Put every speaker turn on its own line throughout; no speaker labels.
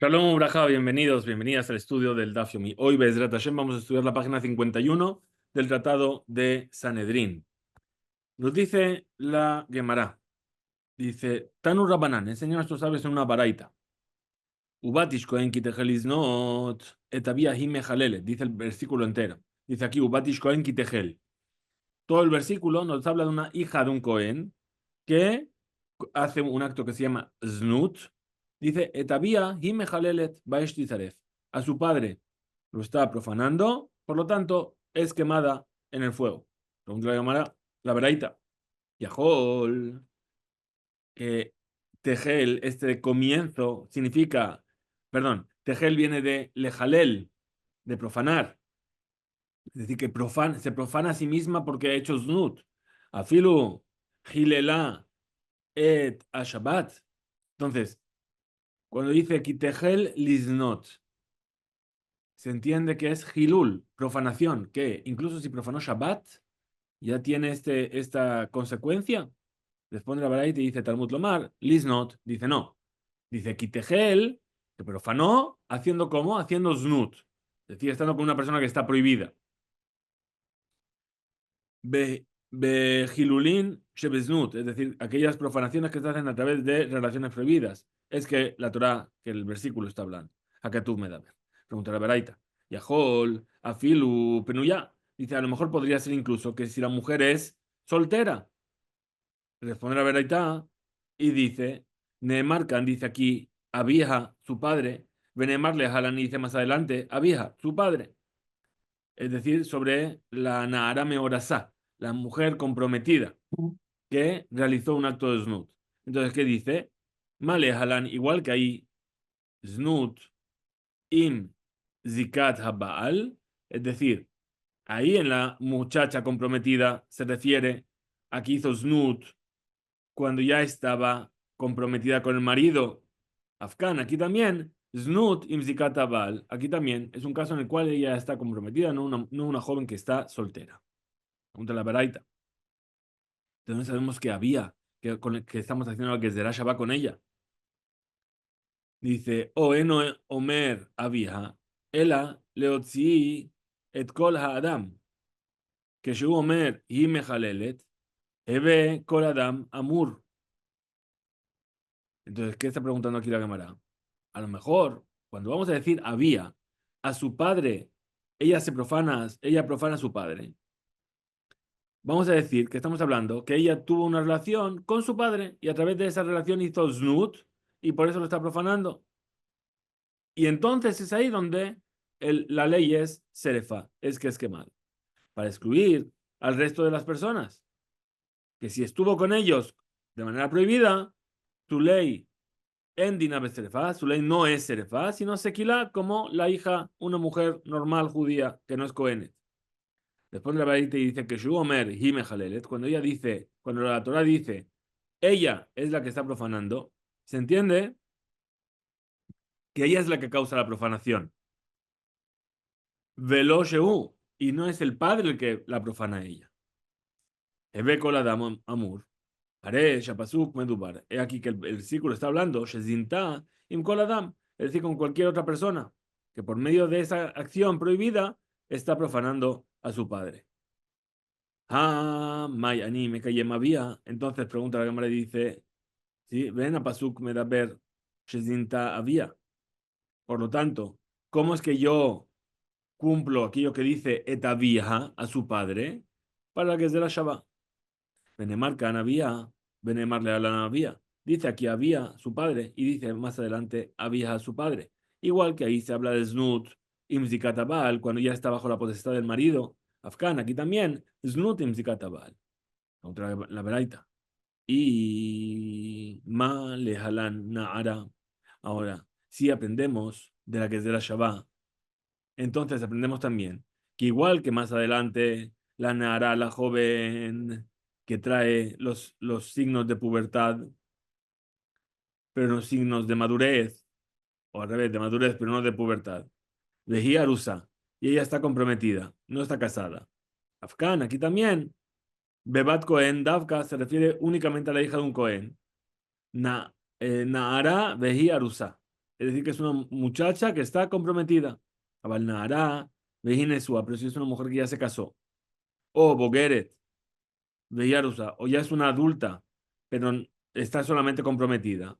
Shalom Ubraja, bienvenidos, bienvenidas al estudio del Daf Yomi. Hoy, Be'ezrat Hashem, vamos a estudiar la página 51 del Tratado de Sanedrín. Nos dice la Gemara, dice, Tanu Rabbanan, enseña a nuestros sabios en una baraita. Ubatish Kohen kitejeliznot etavia himejalele, dice el versículo entero. Dice aquí, Ubatish Kohen kitejel. Todo el versículo nos habla de una hija de un Kohen que hace un acto que se llama Znut. Dice, etavia himejalelet baeshti zaref. A su padre lo está profanando, por lo tanto, es quemada en el fuego. Pregunta la Gemara, la veraita. Yahol, que tejel, este comienzo, significa, perdón, tejel viene de lejalel, de profanar. Es decir, que se profana a sí misma porque ha hecho znut. Afilu, hilela, et a Shabbat. Entonces, cuando dice kitejel liznot, se entiende que es hilul, profanación, que incluso si profanó Shabbat, ya tiene esta consecuencia. Responde la Baraita y dice Talmud Lomar, liznot, dice no. Dice kitejel, que profanó, haciendo ¿cómo? Haciendo znut. Es decir, estando con una persona que está prohibida. Hilulin shebeznut, es decir, aquellas profanaciones que se hacen a través de relaciones prohibidas. Es que la Torah, que el versículo está hablando. Acá tú me da ver. Pregunta la Beraita. Yahol, Afilu, Penuya. Dice, a lo mejor podría ser incluso que si la mujer es soltera. Responde la Beraita y dice, Neemarcan, dice aquí, Abija, su padre. Benemarle Halan dice más adelante, Abija, su padre. Es decir, sobre la Nahara Meorasá, la mujer comprometida que realizó un acto de Znut. Entonces, ¿qué dice? Male Halan, igual que ahí, Znut im Zikat Habaal, es decir, ahí en la muchacha comprometida se refiere a que hizo Znut cuando ya estaba comprometida con el marido. Afkan, aquí también, Znut im Zikat Habal, aquí también es un caso en el cual ella está comprometida, no una joven que está soltera. Pregunta la Baraita. Entonces sabemos que había, que estamos haciendo la que Zerasha va con ella. Dice, o eno omer había, ela leotzi et kol haadam, que shu omer hi mechalelet, ebe kol adam amur. Entonces, ¿qué está preguntando aquí la Gemara? A lo mejor, cuando vamos a decir había, a su padre, ella profana a su padre. Vamos a decir que estamos hablando que ella tuvo una relación con su padre y a través de esa relación hizo znut y por eso lo está profanando. Y entonces es ahí donde la ley es serefa, es que es quemado, para excluir al resto de las personas. Que si estuvo con ellos de manera prohibida, su ley en Dina Serefa, su ley no es serefa, sino sequila como la hija, una mujer normal judía que no es cohenet. Después la Baraita dice que Shuomer Hime Halelet, cuando la Torah dice, ella es la que está profanando, se entiende que ella es la que causa la profanación. Velo Shehu, y no es el padre el que la profana a ella. Ebe Kol Adam Amur. Pare, Shapasuk, Medubar. He aquí que el versículo está hablando, Shezinta, Im Kol Adam, es decir, con cualquier otra persona, que por medio de esa acción prohibida está profanando a su padre. Ah, May Ani me calle Mavía. Entonces pregunta la cámara y dice, ¿sí? Ven a Pasuk me da ver, Shezinta había. Por lo tanto, ¿cómo es que yo cumplo aquello que dice etavija a su padre para que es de la Shabbat? Benemar había, Benemarle a la Navía. Dice aquí había su padre y dice más adelante había a su padre. Igual que ahí se habla de Znut, Imzikatabal, cuando ya está bajo la potestad del marido. Afkan, aquí también, Znut Imzikatabal. Otra la Beraita. Y Ma Lehalan Naara. Ahora, si aprendemos de la que es de la Shabbat, entonces aprendemos también que igual que más adelante la Nara, la joven que trae los signos de pubertad, pero los signos de madurez, o al revés, de madurez, pero no de pubertad. De Arusa, y ella está comprometida, no está casada. Afkan, aquí también. Bebat Cohen, Davka, se refiere únicamente a la hija de un Cohen. Naara Vehi Arusa. es decir, que es una muchacha que está comprometida. Abalnara, Vejinesua, pero si es una mujer que ya se casó. O Bogeret, Veyarusa, o ya es una adulta, pero está solamente comprometida.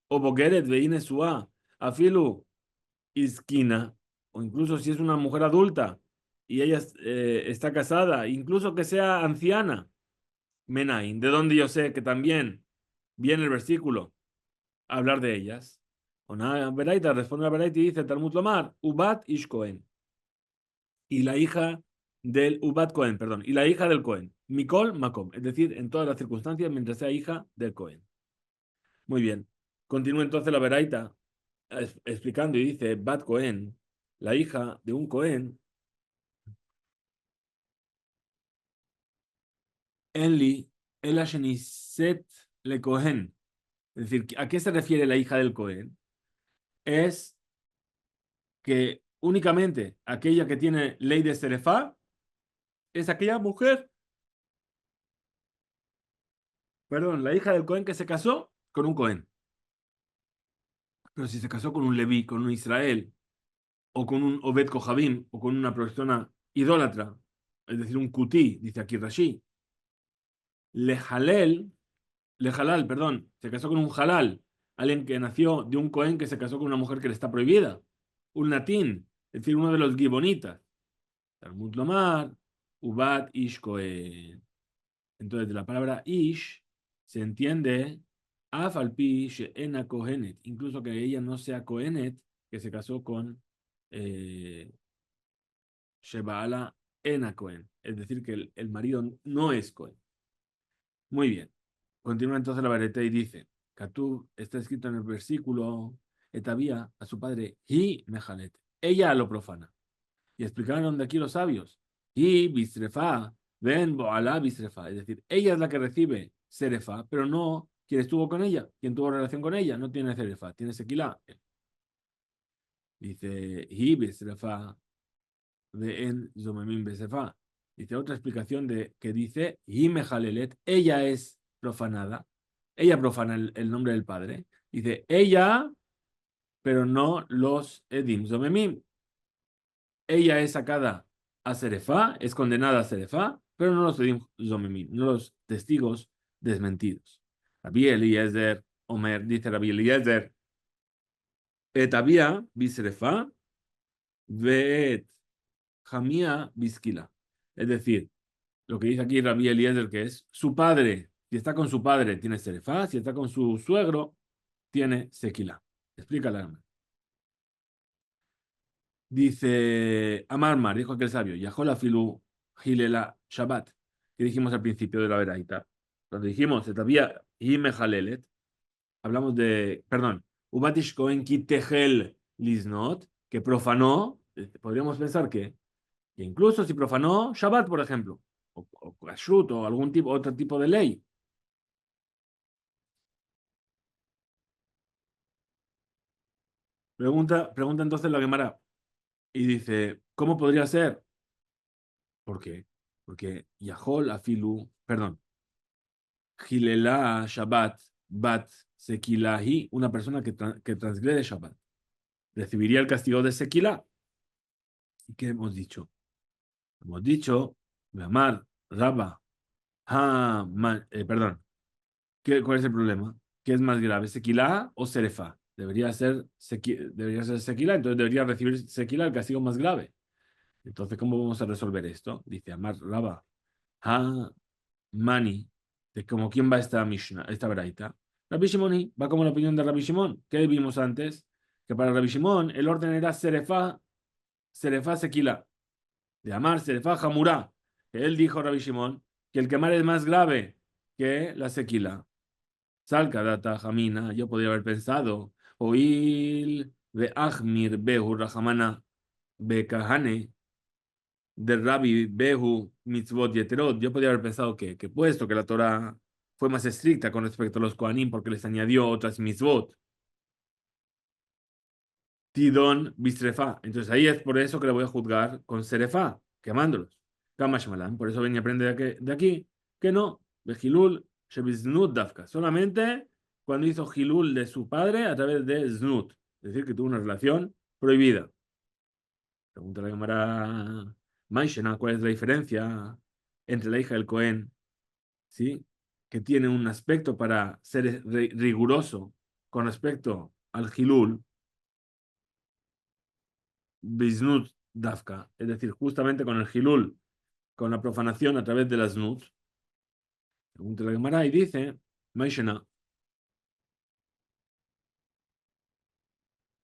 O Bogeret, Vejinesua, Afilu, Isquina, o incluso si es una mujer adulta y ella está casada, incluso que sea anciana. Menain, de donde yo sé que también viene el versículo a hablar de ellas. Una Beraita responde a Beraita y dice: Talmud Lomar, Ubat Ish Cohen. Y la hija del Ubat Cohen, perdón, y la hija del Cohen. Mikol Makom, es decir, en todas las circunstancias mientras sea hija del Cohen. Muy bien. Continúa entonces la Beraita explicando y dice: Bat Cohen, la hija de un Cohen, Enli, Elasheniset le Cohen. Es decir, ¿a qué se refiere la hija del Cohen? Es que únicamente aquella que tiene ley de Serefá es aquella mujer, perdón, la hija del Cohen que se casó con un Cohen. Pero si se casó con un Leví, con un Israel, o con un Obed Kohabim, o con una persona idólatra, es decir, un Kutí, dice aquí Rashi, Lehalel, Lehalal, perdón, se casó con un Halal, alguien que nació de un Cohen que se casó con una mujer que le está prohibida, un Natín, es decir, uno de los Gibonitas. Talmud Lomar, Ubat Ish Cohen. Entonces, de la palabra Ish se entiende Afalpi She'ena Kohenet, incluso que ella no sea Kohenet, que se casó con eh, Shebaala Ena Cohen, es decir, que el marido no es Cohen. Muy bien. Continúa entonces la vareta y dice: Katú está escrito en el versículo Etavía a su padre, Hi Mejalet. Ella lo profana. Y explicaron de aquí los sabios. Y Bisrefa, ven Boalá Bisrefa. Es decir, ella es la que recibe Serefa, pero no quien estuvo con ella, quien tuvo relación con ella, no tiene Serefa, tiene Sequilá. Dice, y Bisrefa, en Zomemim Bisrefa. Dice otra explicación de que dice, y Mejalelet, ella es profanada. Ella profana el nombre del padre. Dice, ella, pero no los Edim Zomemim. Ella es sacada a Serefá, es condenada a Serefá, pero no los Zomemim, no los testigos desmentidos. Rabbi Eliezer, Omer, dice Rabbi Eliezer, et había biserefá, veet jamía biskila. Es decir, lo que dice aquí Rabbi Eliezer, que es su padre, si está con su padre, tiene Serefá, si está con su suegro, tiene Sequila. Explícala. Dice Amarmar, dijo aquel sabio, Yahola filu hilela Shabbat, que dijimos al principio de la veraita. Cuando dijimos, todavía hime halelet, hablamos de, perdón, Ubatish Kohen kitehel liznot, que profanó, podríamos pensar que incluso si profanó Shabbat, por ejemplo, o Kashrut, o algún tipo, otro tipo de ley. Pregunta entonces la Gemara y dice, ¿cómo podría ser? ¿Por qué? Porque Yahol afilu, perdón, Gilela Shabbat, Bat Sekilahi, una persona que transgrede Shabbat, recibiría el castigo de Sekilá. ¿Y qué hemos dicho? Hemos dicho, Gamar, Rabba, perdón, ¿cuál es el problema? ¿Qué es más grave, Sekilá o Serefa? Debería ser Sekilá, entonces debería recibir Sekilá el castigo más grave. Entonces, ¿cómo vamos a resolver esto? Dice Amar Rabba, Mani, de como quién va esta Mishnah, esta braita. Rabbi Shimoni va como la opinión de Rabbi Shimon. ¿Qué vimos antes? Que para Rabbi Shimon el orden era Serefá Sequila, de Amar Serefá Hamurá. Que él dijo, Rabbi Shimon, que el quemar es más grave que la Sequila. Salka data Jamina, yo podría haber pensado, Oil de Ahmir Behu Rahamana Bekahane de Rabbi Behu Mitzvot Yeterot, yo podría haber pensado que puesto que la Torah fue más estricta con respecto a los Kohanim porque les añadió otras mitzvot, Tidon Bisrefa. Entonces ahí es por eso que le voy a juzgar con Serefa, quemándolos. Kamash Malan. Por eso ven y aprende de aquí que no, de Hilul Shebiznut Dafka. Solamente cuando hizo Hilul de su padre a través de Znut. es decir, que tuvo una relación prohibida. Pregunta la Gemara, Maishena, ¿cuál es la diferencia entre la hija del Cohen, ¿sí? Que tiene un aspecto para ser riguroso con respecto al Hilul, Biznut Dafka, es decir, justamente con el Hilul, con la profanación a través de las Znut. Pregunta la Gemara y dice, Maishena,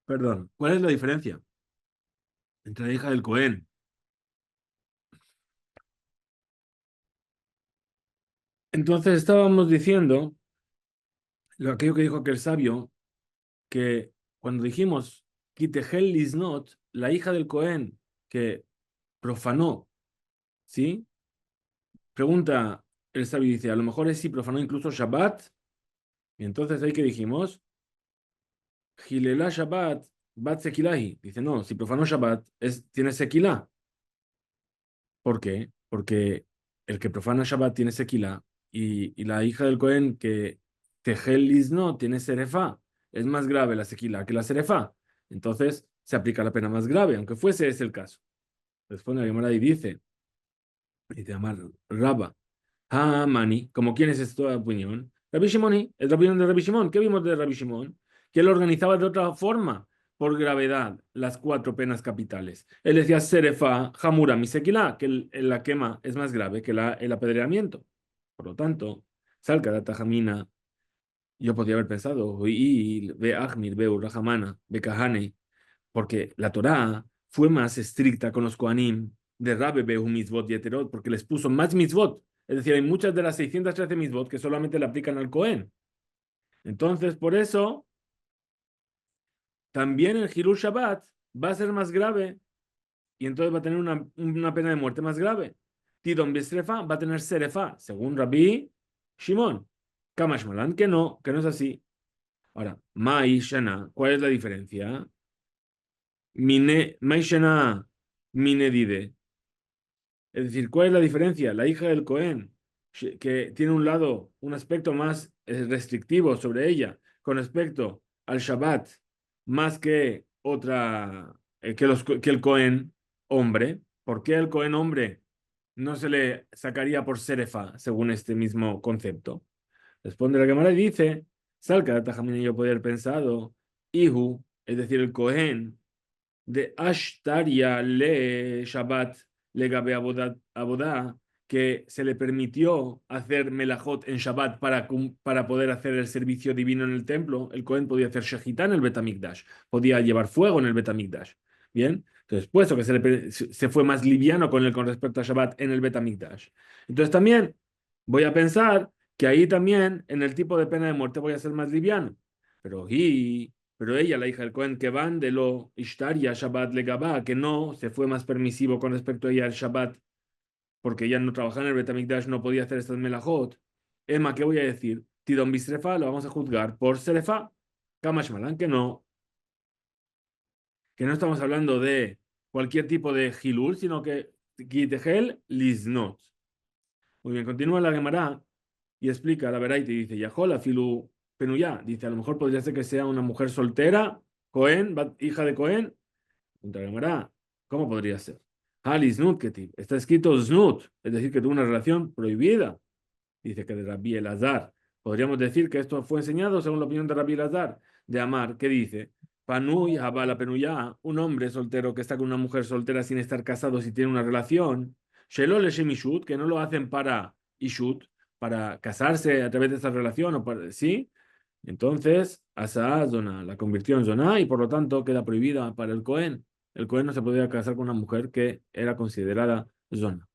perdón, ¿cuál es la diferencia entre la hija del Cohen? Entonces estábamos diciendo aquello que dijo aquel sabio, que cuando dijimos Kitehel Liznot, la hija del Cohen, que profanó, ¿sí? Pregunta el sabio, dice, a lo mejor es si profanó incluso Shabbat. Y entonces ahí que dijimos, Gilela Shabbat, Bat Sekilahi. Dice, no, si profanó Shabbat, tiene Sekilá. ¿Por qué? Porque el que profana Shabbat tiene Sekilá y la hija del Cohen que Tehel Liznot tiene Serefá. Es más grave la Sekilá que la Serefá. Entonces se aplica la pena más grave, aunque fuese ese el caso. Responde la Gemara y dice Amar Rabba, ah, Mani, como quién es esta opinión. Rabbi Shimoni, es la opinión de Rabbi Shimon. ¿Qué vimos de Rabbi Shimon? Que él organizaba de otra forma, por gravedad, las cuatro penas capitales. Él decía Serefa, Hamura, Misekila, que la quema es más grave que el apedreamiento. Por lo tanto, Salka, Data Jamina, yo podría haber pensado, y ve Ahmir, ve Urrahamana, ve Kahane, porque la Torá fue más estricta con los Kohanim de Rabbe Behu Mitzvot y Eterot, porque les puso más Mitzvot. Es decir, hay muchas de las 613 Mitzvot que solamente le aplican al Cohen. Entonces, por eso, también el Hilul Shabbat va a ser más grave y entonces va a tener una pena de muerte más grave. Tidon Bisrefa va a tener Serefa, según Rabbi Shimon. Kamash Malan, que no es así. Ahora, Mai Shana, ¿cuál es la diferencia? Mine, Mai Shana, Mine Dide. Es decir, ¿cuál es la diferencia? La hija del Cohen, que tiene un lado, un aspecto más restrictivo sobre ella con respecto al Shabbat, más que otra, que el Cohen hombre. ¿Por qué el Cohen hombre no se le sacaría por Serefa, según este mismo concepto? Responde la Gemara y dice, Salca, Tajamín, yo podría haber pensado, Ihu, es decir, el Cohen, de Ashtaria le Shabbat le Gabe Abodá, que se le permitió hacer melajot en Shabbat para poder hacer el servicio divino en el templo. El Cohen podía hacer shejitá en el Betamikdash, podía llevar fuego en el Betamikdash. Bien, entonces, puesto que se fue más liviano con respecto a Shabbat en el Betamikdash. Entonces, también voy a pensar que ahí también, en el tipo de pena de muerte, voy a ser más liviano. Pero ella, la hija del Cohen, que van de lo Ishtaria Shabbat le Gabá, que no se fue más permisivo con respecto a ella al Shabbat, porque ella no trabajaba en el Betamikdash, no podía hacer estas melajot. Emma, ¿qué voy a decir? Tidon Bisrefa lo vamos a juzgar por Serefa. Kamash Malan, que no estamos hablando de cualquier tipo de Hilul, sino que Kitehel Liznot. Muy bien, continúa la Gemara y explica la verdad y te dice, Yahola Filu Penuyá, dice, a lo mejor podría ser que sea una mujer soltera, Cohen, hija de Cohen. Pregunta la Gemara, ¿cómo podría ser? Hali Znut Ketib, está escrito Znut, es decir, que tuvo una relación prohibida. Dice que de Rabbi Elazar. Podríamos decir que esto fue enseñado según la opinión de Rabbi Elazar, de Amar, que dice, Panuy Habala Penuyá, un hombre soltero que está con una mujer soltera sin estar casado, si tiene una relación, Shelo Leshem Ishut, que no lo hacen para Ishut, para casarse a través de esta relación, o para, ¿sí? Entonces, Asa Zona la convirtió en Zona y por lo tanto queda prohibida para el Cohen. El Cohen no se podía casar con una mujer que era considerada Zona.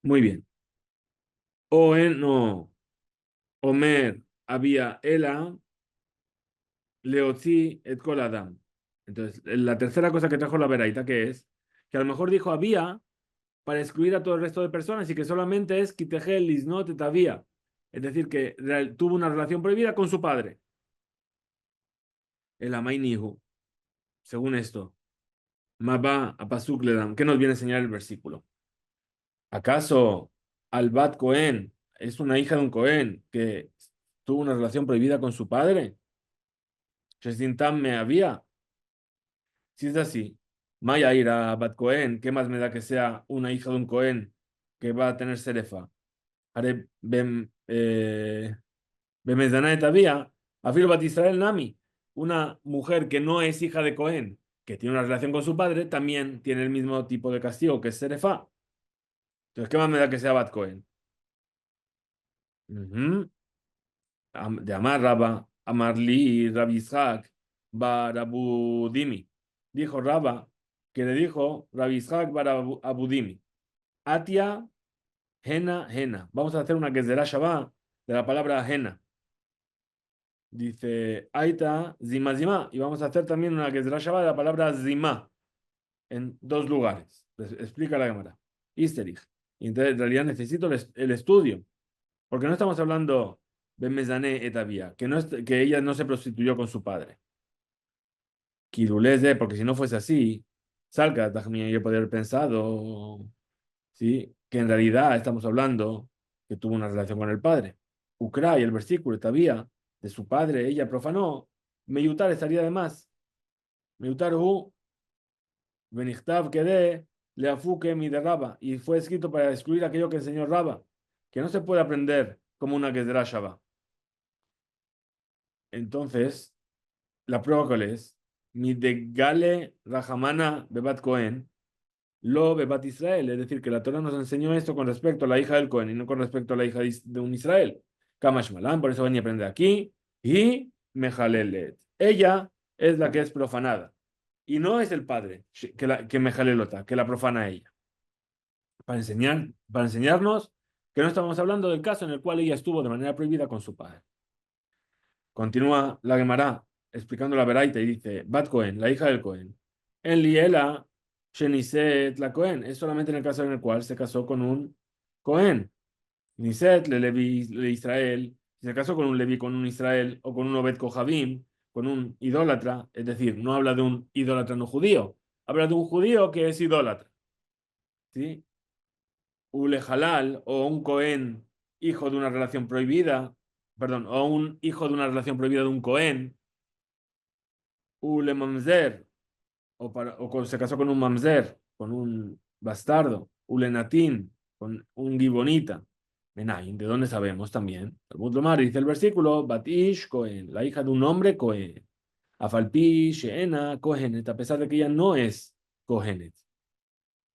Muy bien. No. Omer había Ela, Leotzi et Kol Adam. Entonces, la tercera cosa que trajo la Veraita, que es que a lo mejor dijo había para excluir a todo el resto de personas y que solamente es Kitehel Liznot et había. Es decir, que tuvo una relación prohibida con su padre. El Amainihu. Según esto, Mabá a Pasuk Ledam. ¿Qué nos viene a enseñar el versículo? ¿Acaso Albat Cohen es una hija de un Cohen que tuvo una relación prohibida con su padre? Shesintam me había. Si es así, Maya ira Bat Cohen, ¿qué más me da que sea una hija de un Cohen que va a tener Serefa? Haré Bemezana todavía, afirma Bat Israel Nami, una mujer que no es hija de Cohen, que tiene una relación con su padre, también tiene el mismo tipo de castigo que es Serefa. Entonces, ¿qué más me da que sea Bat Cohen? Ujú. De Amar Rabba, Amarli, Rabbi Ishaq, Barabudimi. Dijo Rabba, que le dijo Rabbi Ishaq Barabudimi. Atia, Hena, Hena. Vamos a hacer una Gezerá Shabbat de la palabra Hena. Dice Aita, Zima, Zima. Y vamos a hacer también una Gezerá Shabbat de la palabra Zima en dos lugares. Explica la cámara. Isterich. Y entonces, en realidad necesito el estudio. Porque no estamos hablando de Mezané etavía, que, no que ella no se prostituyó con su padre. Kiruleze, porque si no fuese así, Salga, también yo podría haber pensado, ¿sí? Que en realidad estamos hablando que tuvo una relación con el padre. Ukra y el versículo etavía de su padre, ella profanó, Meyutar estaría de más. Meyutar hu, Benichtav quede, leafuke mi de Raba, y fue escrito para excluir aquello que enseñó Raba, que no se puede aprender como una Gedra Shaba. Entonces, la prueba cuál es, mi de Gale Rahamana Bebat Cohen, lo Bebat Israel, es decir, que la Torah nos enseñó esto con respecto a la hija del Cohen y no con respecto a la hija de un Israel. Kamash Malan, por eso venía a aprender aquí, y Mejalelet. Ella es la que es profanada, y no es el padre que Mejalelota, que la profana ella. Para enseñarnos que no estamos hablando del caso en el cual ella estuvo de manera prohibida con su padre. Continúa la Gemara explicando la Beraita y dice, Bat Cohen, la hija del Cohen, en Liela, Sheniset la Cohen, es solamente en el caso en el cual se casó con un Cohen. Niset le Levi le Israel, si se casó con un Levi, con un Israel, o con un Obed Kohabim, con un idólatra, es decir, no habla de un idólatra no judío, habla de un judío que es idólatra. ¿Sí? Ule halal, o un Cohen, hijo de una relación prohibida, perdón, o un hijo de una relación prohibida de un Cohen, Ule mamzer, se casó con un mamzer, con un bastardo, Ule natin, con un gibonita. Menaim, ¿de dónde sabemos también? Talmud Lomar dice el versículo, Batish Cohen, la hija de un hombre Cohen. Afalpi Sheena Kohenet, a pesar de que ella no es Kohenet,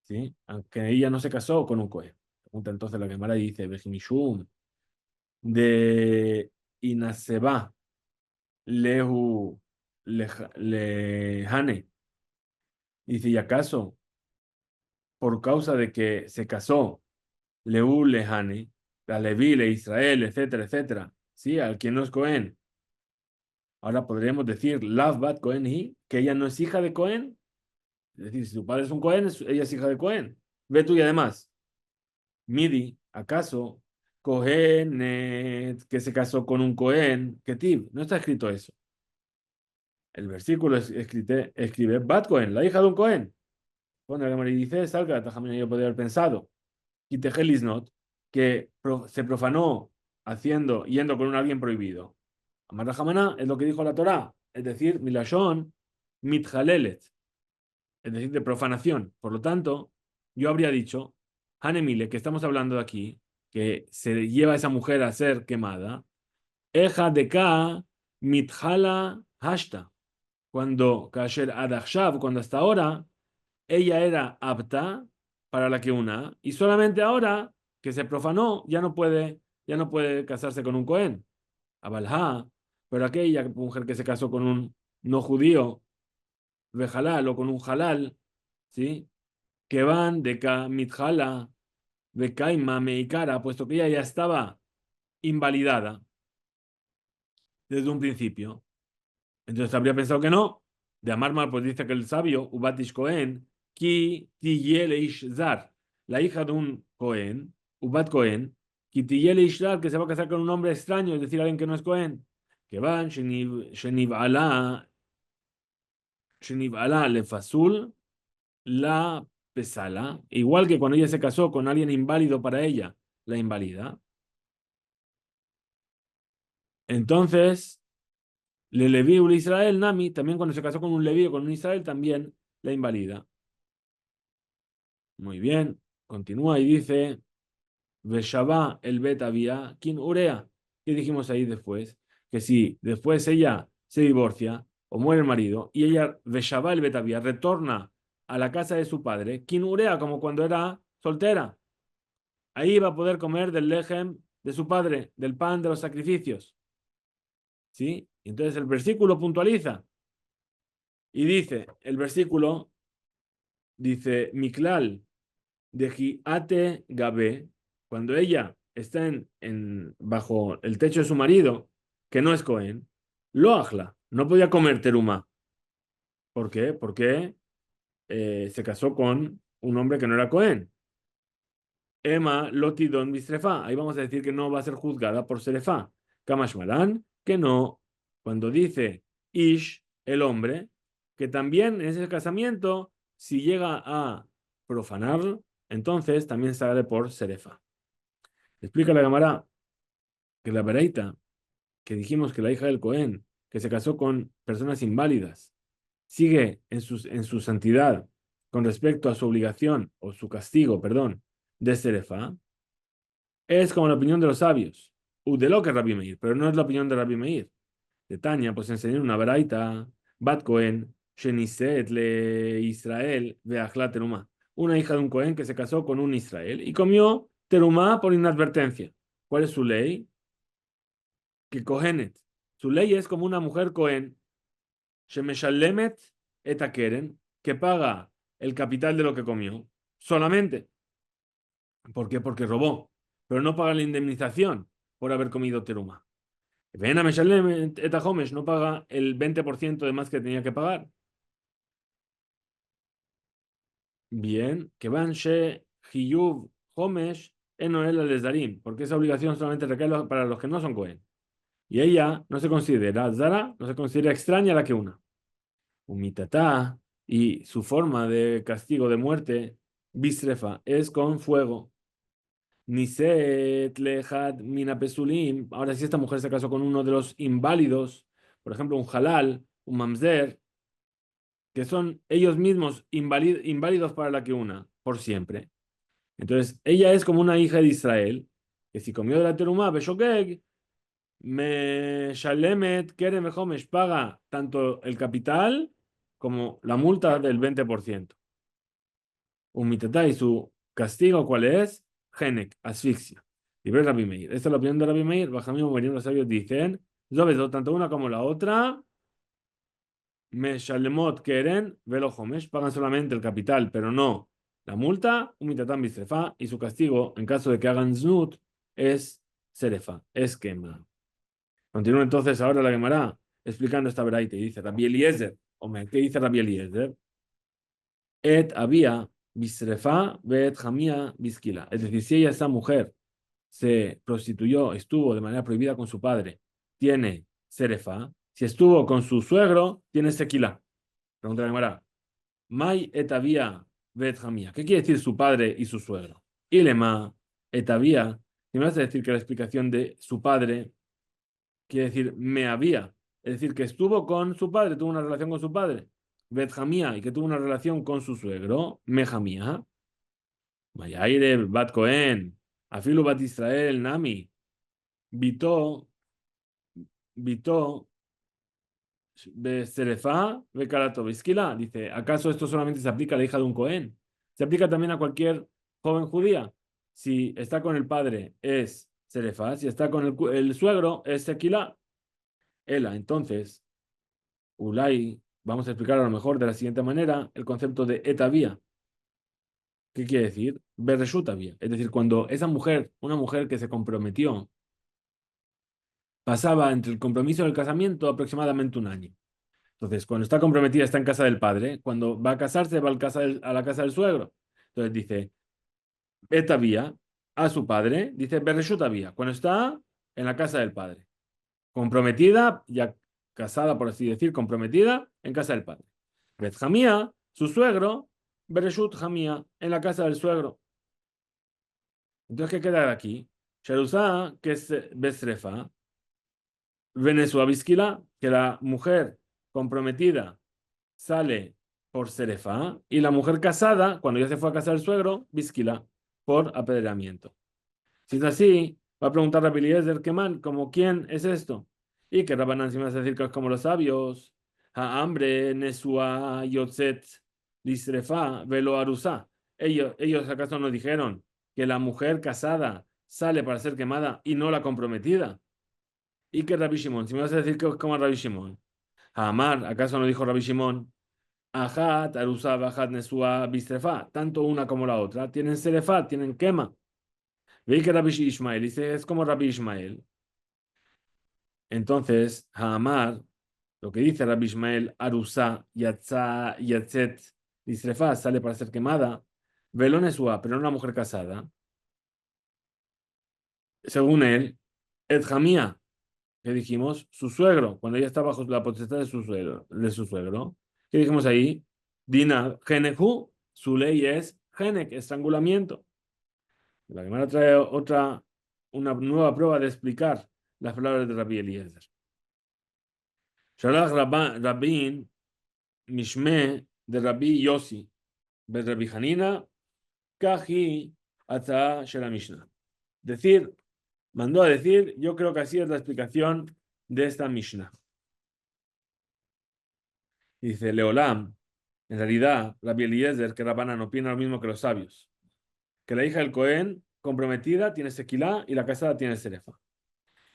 ¿sí? Aunque ella no se casó con un Cohen. Pregunta entonces la Gemara y dice, Bejimishum, de Inaseba, Lehu, Lehane. Dice, ¿y acaso por causa de que se casó Leú Lehane, la Leví, le Israel, etcétera, etcétera, ¿sí? Al quien no es Cohen? Ahora podríamos decir, Lav Bat Cohen hi, que ella no es hija de Cohen. Es decir, si su padre es un Cohen, ella es hija de Cohen. Ve tú y además, Midi, ¿acaso Cohenet que se casó con un Cohen? Ketiv, no está escrito eso. El versículo escribe Bat Cohen, la hija de un Cohen. Bueno, la Gemara dice, salga, también yo podría haber pensado. Y Tejelisnot, que se profanó yendo con un alguien prohibido. Amar Jamana es lo que dijo la Torá, es decir, Milashon Mitjalelet, es decir, de profanación. Por lo tanto, yo habría dicho, Hanemile, que estamos hablando de aquí, que se lleva a esa mujer a ser quemada, Eja de Ka Mitjala Hashta, cuando Kasher Adakshav, cuando hasta ahora ella era apta para la que una, y solamente ahora que se profanó, ya no puede casarse con un Cohen. Abalha, pero aquella mujer que se casó con un no judío, de halal o con un halal, ¿sí? Que van de mitjala, de kaima, meikara, puesto que ella ya estaba invalidada desde un principio. Entonces habría pensado que no. De Amarmar, pues dice que el sabio, Ubatish Cohen, ki tiyele zar, la hija de un Cohen, Ubat Cohen, ki tiyele zar, que se va a casar con un hombre extraño, es decir, alguien que no es Cohen. Que van, sheniv ala le fasul la pesala, igual que cuando ella se casó con alguien inválido para ella, la invalida. Entonces, Le Leví u Israel, Nami, también cuando se casó con un Leví o con un Israel, también la invalida. Muy bien, continúa y dice, Veshabá el bet había, ¿quién urea? ¿Qué dijimos ahí después? Que si después ella se divorcia o muere el marido y ella, Veshabá el bet había, retorna a la casa de su padre, ¿quién urea? Como cuando era soltera. Ahí va a poder comer del lejem de su padre, del pan de los sacrificios. ¿Sí? Entonces el versículo puntualiza y dice, el versículo dice, Miklal de Giate Gabe, cuando ella está bajo el techo de su marido, que no es Cohen, lo ajla, no podía comer teruma. ¿Por qué? Porque se casó con un hombre que no era Cohen. Emma Lotidon Bistrefa. Ahí vamos a decir que no va a ser juzgada por Serefá. Kamashmalan, que no. Cuando dice Ish, el hombre, que también en ese casamiento, si llega a profanarlo, entonces también sale por Serefa. Explica la Gemara que la Bereita, que dijimos que la hija del Cohen, que se casó con personas inválidas, sigue en su santidad con respecto a su obligación, o su castigo, perdón, de Serefa, es como la opinión de los sabios. Udelo que Rabbi Meir, pero no es la opinión de Rabbi Meir. De Tania, pues enseñó una Baraita, Bat Cohen, Sheniset le Israel, Veachla Terumá. Una hija de un Cohen que se casó con un Israel y comió Terumá por inadvertencia. ¿Cuál es su ley? Que Kohenet. Su ley es como una mujer Cohen, Shemeshalemet etakeren, que paga el capital de lo que comió. Solamente. ¿Por qué? Porque robó. Pero no paga la indemnización por haber comido teruma. Ven a Meshalem Eta Homesh, no paga el 20% de más que tenía que pagar. Bien, que van She Hiyuv Homesh en Noel al Darim, porque esa obligación solamente recae para los que no son Cohen. Y ella no se considera Zara, no se considera extraña a la que una. Umitatá, y su forma de castigo de muerte, Bisrefa, es con fuego. Niset lejad mina pesulim. Ahora, si esta mujer se casó con uno de los inválidos, por ejemplo, un halal, un mamzer, que son ellos mismos inválidos para la que una, por siempre. Entonces, ella es como una hija de Israel, que si comió de la terumá, beshogeg, me shalemet, kerem homesh, paga tanto el capital como la multa del 20%. Un mitatá y su castigo, ¿cuál es? Genek, asfixia. Y ve Rabbi Meir. Esta es la opinión de Rabbi Meir. Bajamim Meir, los sabios dicen, tanto una como la otra, me shalemot keren, velo homesh, pagan solamente el capital, pero no la multa, un mitatán bisrefa, y su castigo, en caso de que hagan znut, es serefa, es quema. Continúa entonces ahora la Gemara explicando esta veraita y dice Rabbi Eliezer, hombre, ¿qué dice Rabbi Eliezer? Et había bisrefa bet jamía biskila. Es decir, si esa mujer se prostituyó, estuvo de manera prohibida con su padre, tiene serefa. Si estuvo con su suegro, tiene sequila. Pregunta la Gemara. Mai et había bet jamía. ¿Qué quiere decir su padre y su suegro? Ilema et había. Si me vas a decir que la explicación de su padre quiere decir me había. Es decir, que estuvo con su padre, tuvo una relación con su padre. Betjamía y que tuvo una relación con su suegro, Mejamía. Mayaire, Bat Cohen, Afilu Bat Israel, Nami, Vito, Vito, Serefá, Bekarato, Vizquila. Dice, ¿acaso esto solamente se aplica a la hija de un Cohen? Se aplica también a cualquier joven judía. Si está con el padre es Serefá, si está con el suegro es Sequila. Ela, entonces, Ulay, vamos a explicar a lo mejor de la siguiente manera el concepto de etavía. ¿Qué quiere decir? Bereshutavía. Es decir, cuando esa mujer, una mujer que se comprometió, pasaba entre el compromiso y el casamiento aproximadamente un año. Entonces, cuando está comprometida, está en casa del padre. Cuando va a casarse, va a la casa del suegro. Entonces dice, etavía a su padre, dice Bereshutavía. Cuando está en la casa del padre. Comprometida, ya casada, por así decir, comprometida en casa del padre. Bet Jamía, su suegro, Bereshut Jamía, en la casa del suegro. Entonces, ¿qué queda de aquí? Sharusá, que es Besrefa, Venezuela Vizquila, que la mujer comprometida sale por serefá y la mujer casada, cuando ya se fue a casar el suegro, bisquila, por apedreamiento. Si es así, va a preguntar a Eliezer, ¿qué man? ¿Como quién es esto? Y que Rabbanán se va a decir que es como los sabios. Hambre, Nesua, Yotzet, Lisrefa, Velo Arusá. Ellos acaso nos dijeron que la mujer casada sale para ser quemada y no la comprometida. Y que Rabbi Shimon, si me vas a decir que es como Rabbi Shimon. Amar, ¿acaso no dijo Rabbi Shimon? Ajat, Arusá, Bajat, Nesua, Bistrefa. Tanto una como la otra tienen serefá, tienen quema. Veis que Rabbi Ishmael dice, es como Rabbi Ishmael. Entonces, Hamar, lo que dice Rabbi Ishmael, Arusa, Yatza, Yatzet, Isrefa, sale para ser quemada. Velonesua, pero no una mujer casada. Según él, Edjamía, que dijimos, su suegro, cuando ella está bajo la potestad de su suegro. ¿Qué dijimos ahí? Dina, Genehu, su ley es Genek, estrangulamiento. La Gemara trae una nueva prueba de explicar las palabras de Rabbi Eliezer. Shalach Rabin Mishme de Rabbi Yossi, de Rabbi Hanina, Kaji Atza Shela Mishnah. Decir, mandó a decir, yo creo que así es la explicación de esta Mishnah. Dice Leolam, en realidad, Rabbi Eliezer, que Rabbanan opina lo mismo que los sabios, que la hija del Cohen comprometida tiene sequilá y la casada tiene serefa.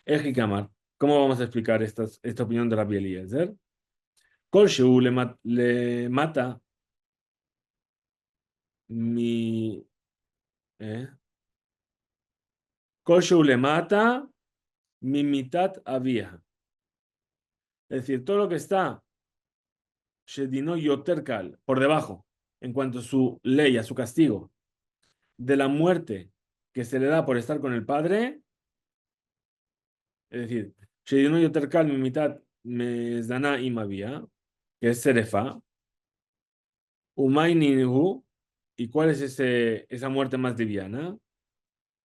Ejikamar, ¿cómo vamos a explicar esta opinión de Rabbi Eliezer? Kol le mata mi... ¿eh? Kol le mata mi mitad había. Es decir, todo lo que está Shedino Yoterkal, por debajo, en cuanto a su ley, a su castigo, de la muerte que se le da por estar con el padre, es decir, Shedino Yoterkal mi mitad me dana imavía, que es Serefa, Umainihu, ¿y cuál es esa muerte más liviana?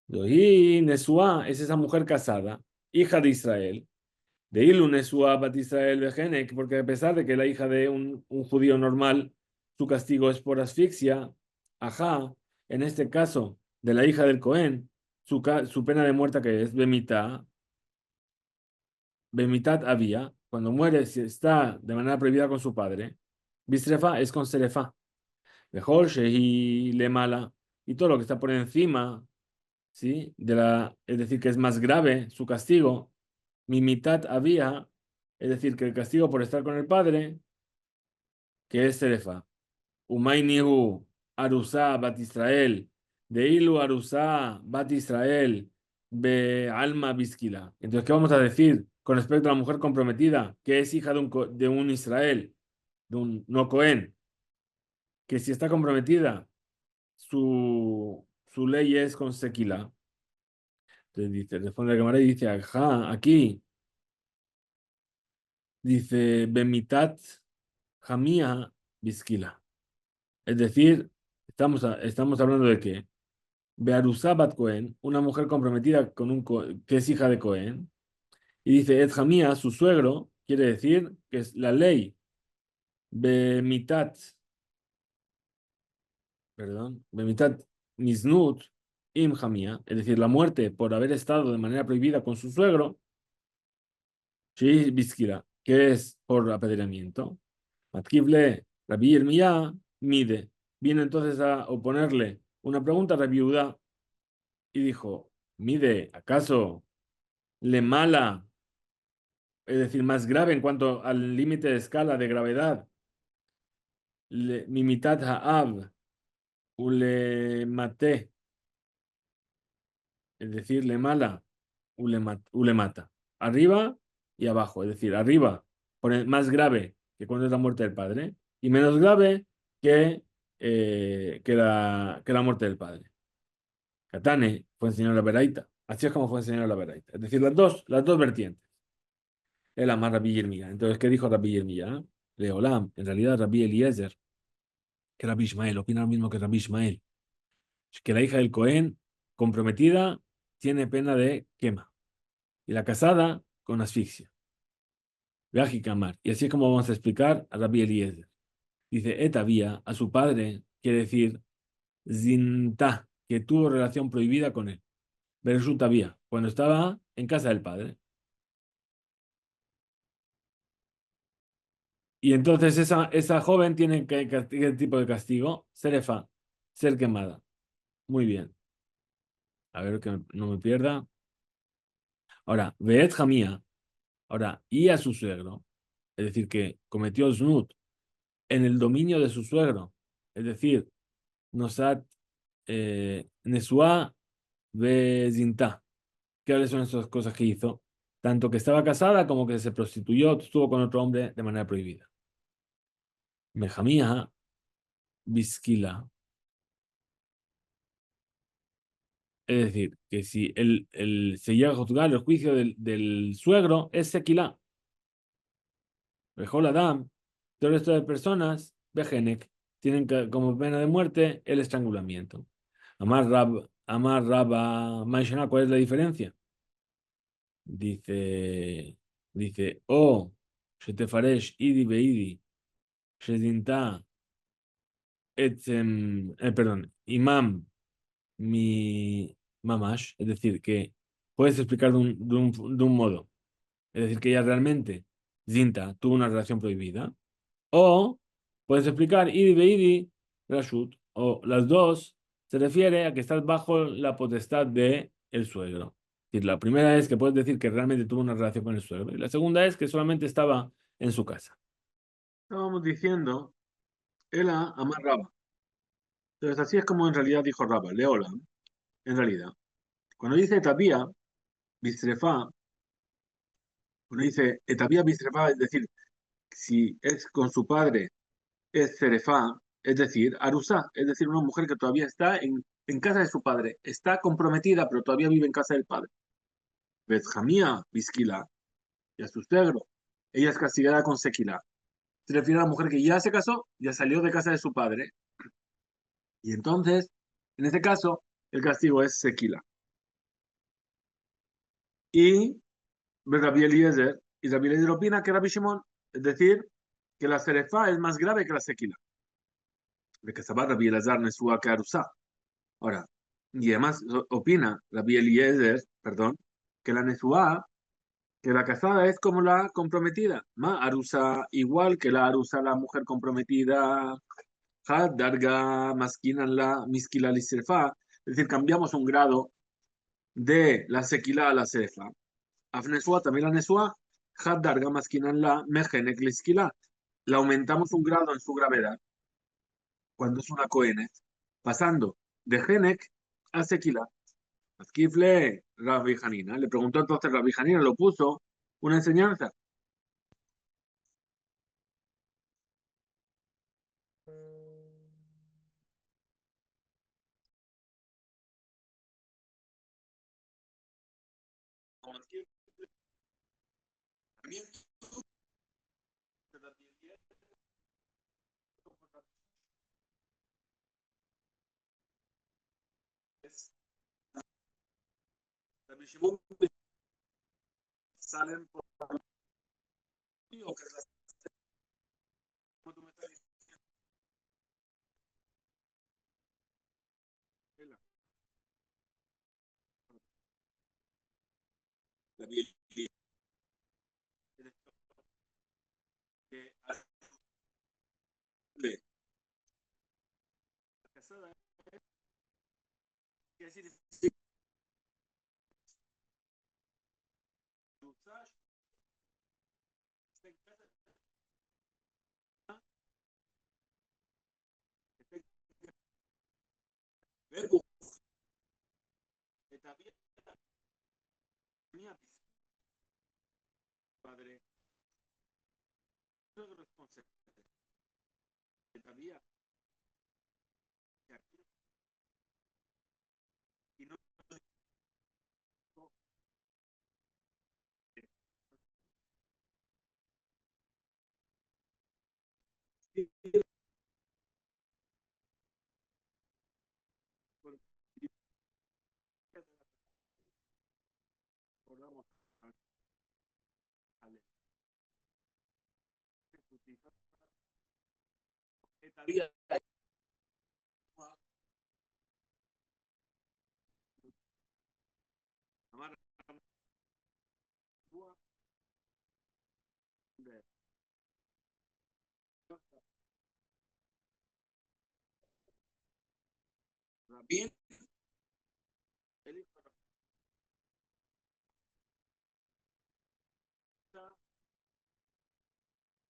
Y Nesua es esa mujer casada, hija de Israel. De Ilu Nesua Bat Israel Bejenek, porque a pesar de que la hija de un judío normal, su castigo es por asfixia, ajá, en este caso de la hija del Cohen, su pena de muerte que es Bemitat había, cuando muere, si está de manera prohibida con su padre, Bistrefa es con Serefa. Mejor Shehi le mala, y todo lo que está por encima, ¿sí? Es decir, que es más grave su castigo, mi mitad había, es decir, que el castigo por estar con el padre, que es Serefa. Umaynihu, Arusá, Bat Israel, de Ilu Arusá, Bat Israel, Be Alma Bisquila. Entonces, ¿qué vamos a decir con respecto a la mujer comprometida, que es hija de un Israel, de un no Cohen, que si está comprometida, su ley es con Sequila? Entonces dice, responde la cámara y dice, ajá, aquí, dice, Bemitat Jamia Bisquila. Es decir, estamos hablando de que Bearusá Bat Cohen, una mujer comprometida con que es hija de Cohen, y dice Ed Jamia, su suegro, quiere decir que es la ley Bemitat, perdón, Bemitat Nisnut Im Jamia, es decir, la muerte por haber estado de manera prohibida con su suegro, Shi Biskila, que es por apedreamiento. Matkivle, Rabbi Yirmiyah, mide. Viene entonces a oponerle una pregunta a Rabbi Yehuda y dijo, mide, ¿acaso le mala, es decir, más grave en cuanto al límite de escala de gravedad, mi mitad ha'av, u le maté, es decir, le mala, u le mata, arriba y abajo, es decir, arriba, más grave que cuando es la muerte del padre, y menos grave que la muerte del padre. Katane fue enseñado la Beraita, así es como fue enseñado la Beraita, es decir, las dos vertientes. El amar Rabbi Yirmiyah. Entonces, ¿qué dijo Rabbi Yirmiyah? Leolam, en realidad Rabbi Eliezer, que Rabbi Ishmael, opina lo mismo que Rabbi Ishmael, que la hija del Cohen comprometida tiene pena de quema y la casada con asfixia. Raji Kamar. Y así es como vamos a explicar a Rabbi Eliezer. Dice, etavía, a su padre, quiere decir zinta, que tuvo relación prohibida con él. Bereshut había, cuando estaba en casa del padre. Y entonces esa joven tiene ¿qué tipo de castigo? Serefa, ser quemada. Muy bien. A ver que no me pierda. Ahora, Beet Jamía, ahora, y a su suegro, es decir, que cometió Znut en el dominio de su suegro, es decir, Nosat Nesua Bezinta. ¿Cuáles son esas cosas que hizo? Tanto que estaba casada como que se prostituyó, estuvo con otro hombre de manera prohibida. Mejamía, Bisquila. Es decir, que si se llega a juzgar el juicio del suegro, es sequilá. Bejol Adam, todo el resto de personas, Bejenek, tienen como pena de muerte el estrangulamiento. Amar Rabba Maishana, ¿cuál es la diferencia? Dice, dice, Shetefaresh Idi Beidi, Shedinta, perdón, Imam, mi Mamash, es decir, que puedes explicar de un modo. Es decir, que ella realmente, Zinta, tuvo una relación prohibida. O puedes explicar Idi Beidi Rashut. O las dos se refiere a que estás bajo la potestad de el suegro. Es decir, la primera es que puedes decir que realmente tuvo una relación con el suegro. Y la segunda es que solamente estaba en su casa. Estábamos diciendo, Ela Amar Raba. Entonces, así es como en realidad dijo Raba, Leola, en realidad. Cuando dice Tabía, Bistrefa, cuando dice Etabía Bistrefa, es decir, si es con su padre, es Cerefá, es decir, Arusá, es decir, una mujer que todavía está en casa de su padre, está comprometida, pero todavía vive en casa del padre. Betjamía, Bisquila, y a su suegro, ella es castigada con Sequila. Se refiere a la mujer que ya se casó, ya salió de casa de su padre, y entonces, en este caso, el castigo es Sequila. Y Rabbi Eliezer, y Rabbi Eliezer opina que Rabbi Shimon, es decir, que la Serefá es más grave que la Sequila. De que Sabar Rabbi Elazar Nesua que Arusá. Ahora, y además opina Rabbi Eliezer, perdón, que la Nesua, que la casada es como la comprometida. Ma Arusa, igual que la Arusa, la mujer comprometida. Had Darga Maskinan la Miskila Lisefa. Es decir, cambiamos un grado de la Sequila a la Sefa. Afnesua, también la Nesua. Had Darga Maskinan la Mejenek Liskila. La aumentamos un grado en su gravedad cuando es una Coenet, pasando de Genek a Sequila. Kifle Rabbi Hanina. Le preguntó entonces Rabbi Hanina, lo puso una enseñanza. Salen por o que la padre y no Bien,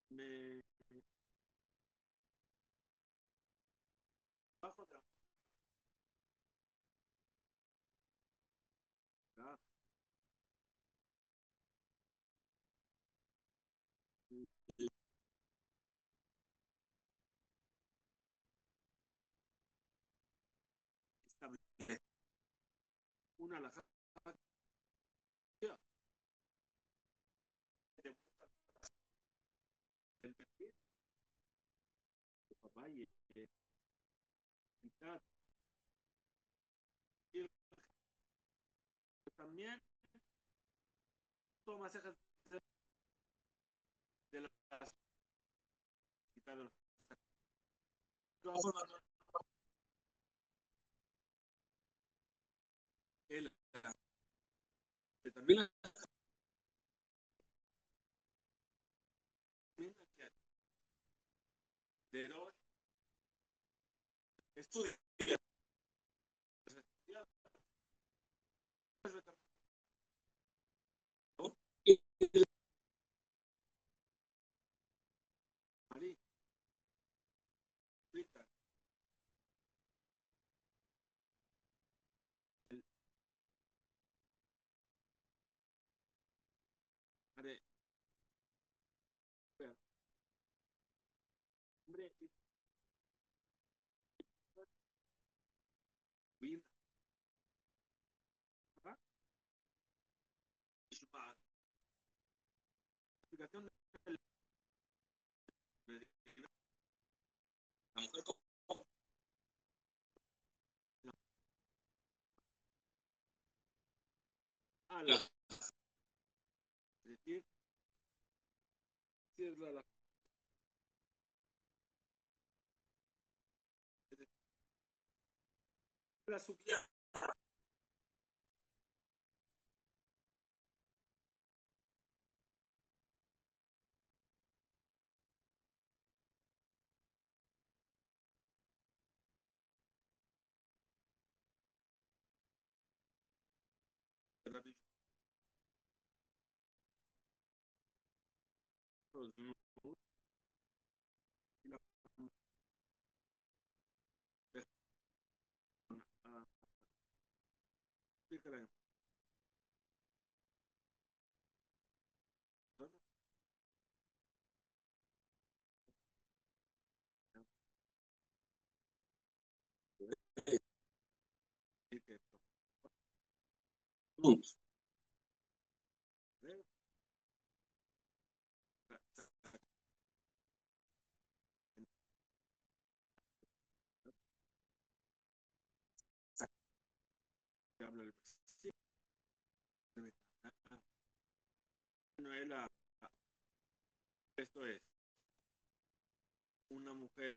me bajo otra. Una la del perfil, papá, y también toma cejas de las quitadas. Él también de los estudios. La mujer a la decir, la subida esto es una mujer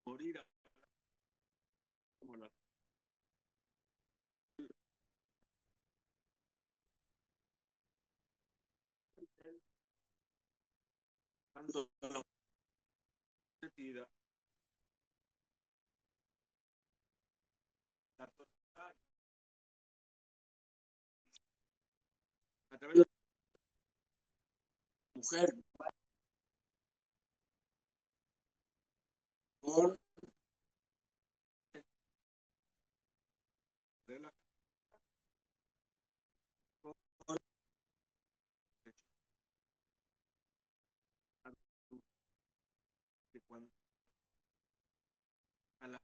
morir como la tanto la sentida la total, a través de la mujer por de la por que cuando a la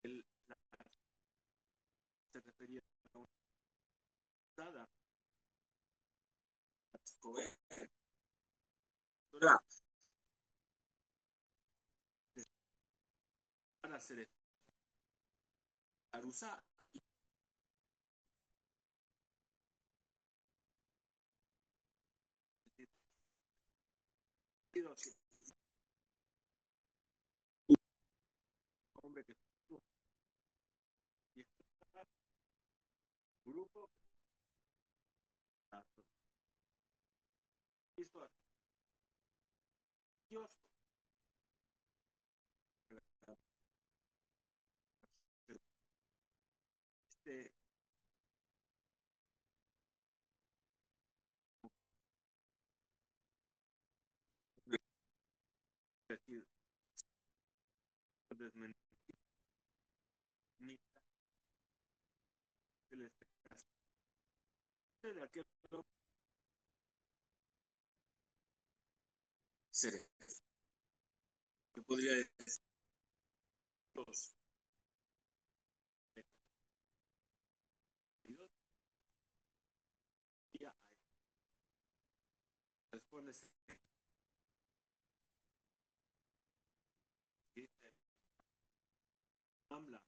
el, la, se refería a una dada para hacer usar hombre que grupo listo Dios este decir desmentir de aquel ser que podría decir los ya después habla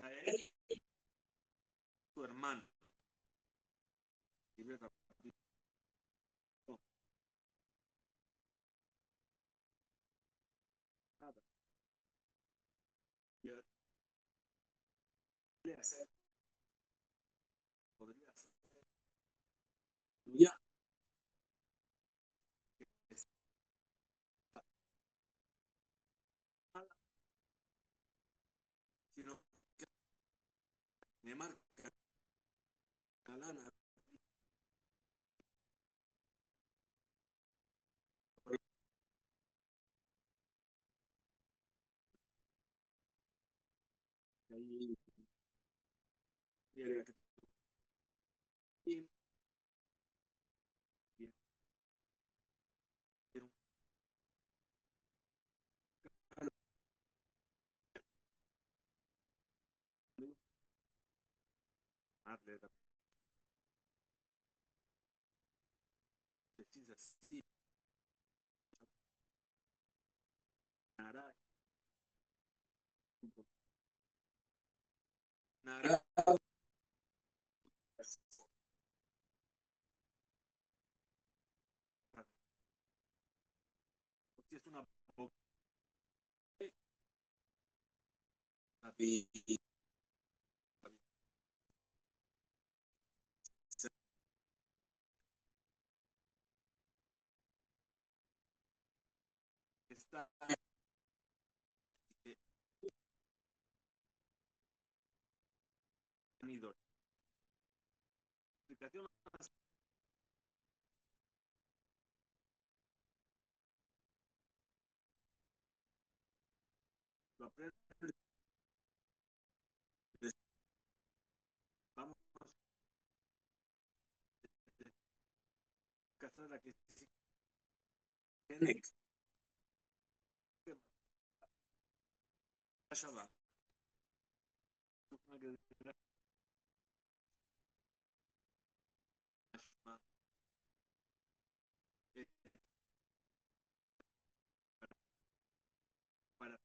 a él tu hermano y ve nada podría ser podría ser ya sino que me marca la lana ahí quiere que atleta precisa sí nada nada es una está unido explicación lo aprende vamos a casar la que tiene que va para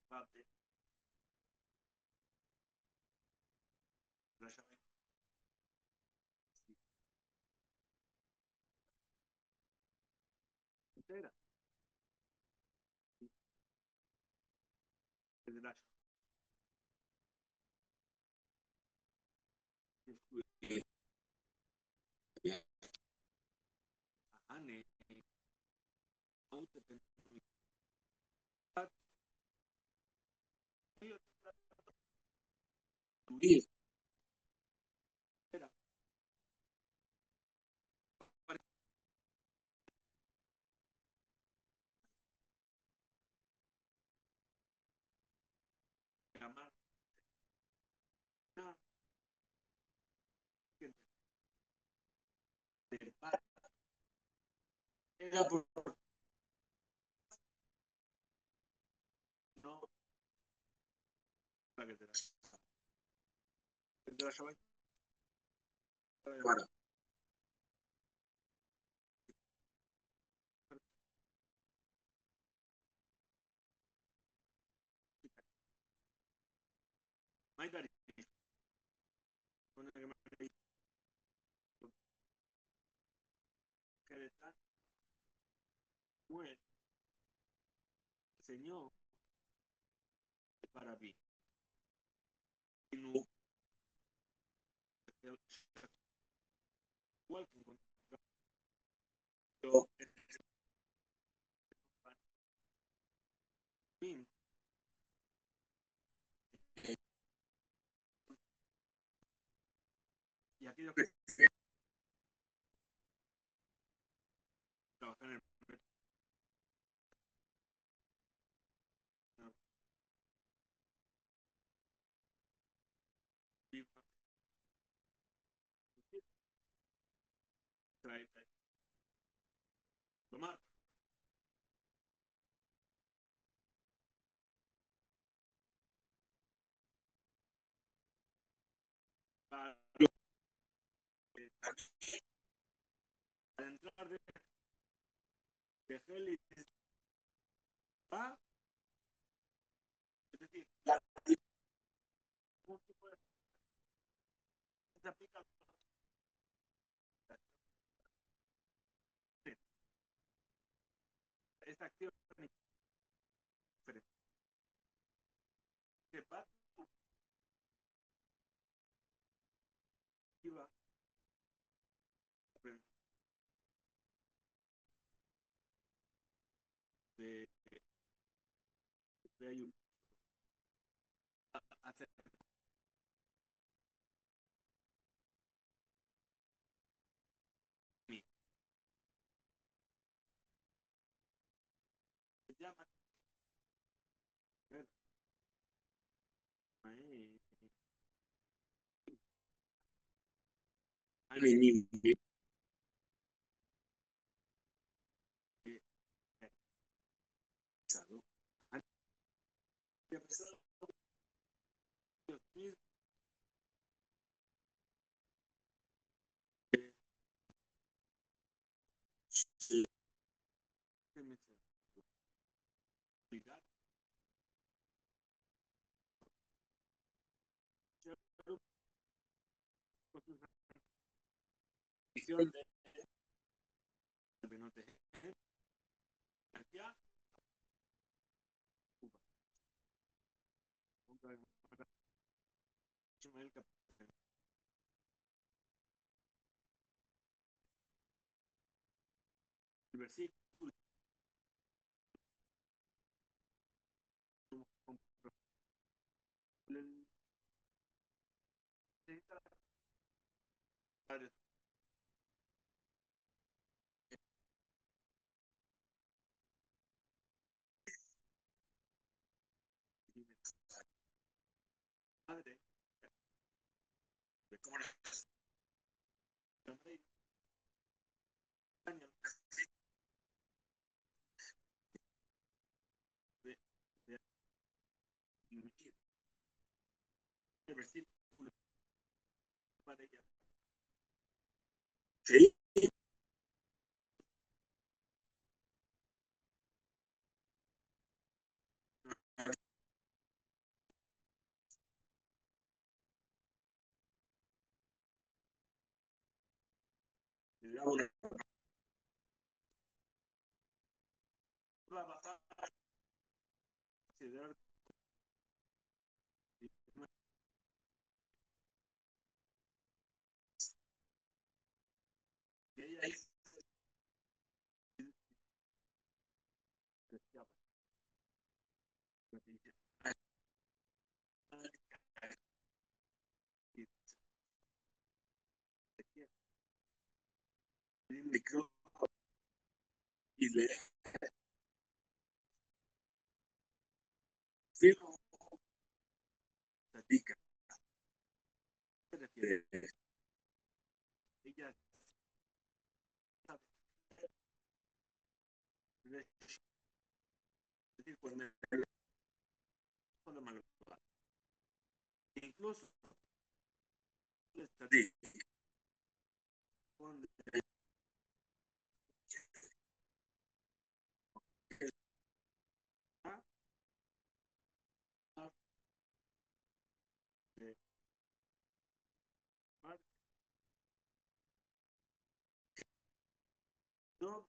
parte la llave entera de la ane era por no la que te la llave Bueno, Señor, para mí. Igual que encontró y aquello que trabajar en el tomar para entrar de gel y va, es decir, se aplica esta acción que va de, de ayuda a hacer mi se llama mi visión de el versículo padre de cómo de, de, el versículo para ella. Sí, una considerar que ella es y le firmo platica ella sabe decir cuando malo incluso No,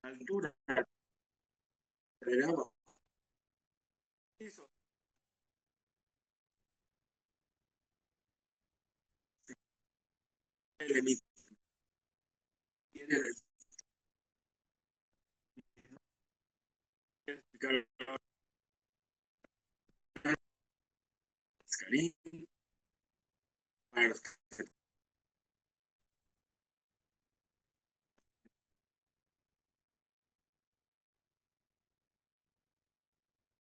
altura, agregamos eso, el emitir, el cariño, para los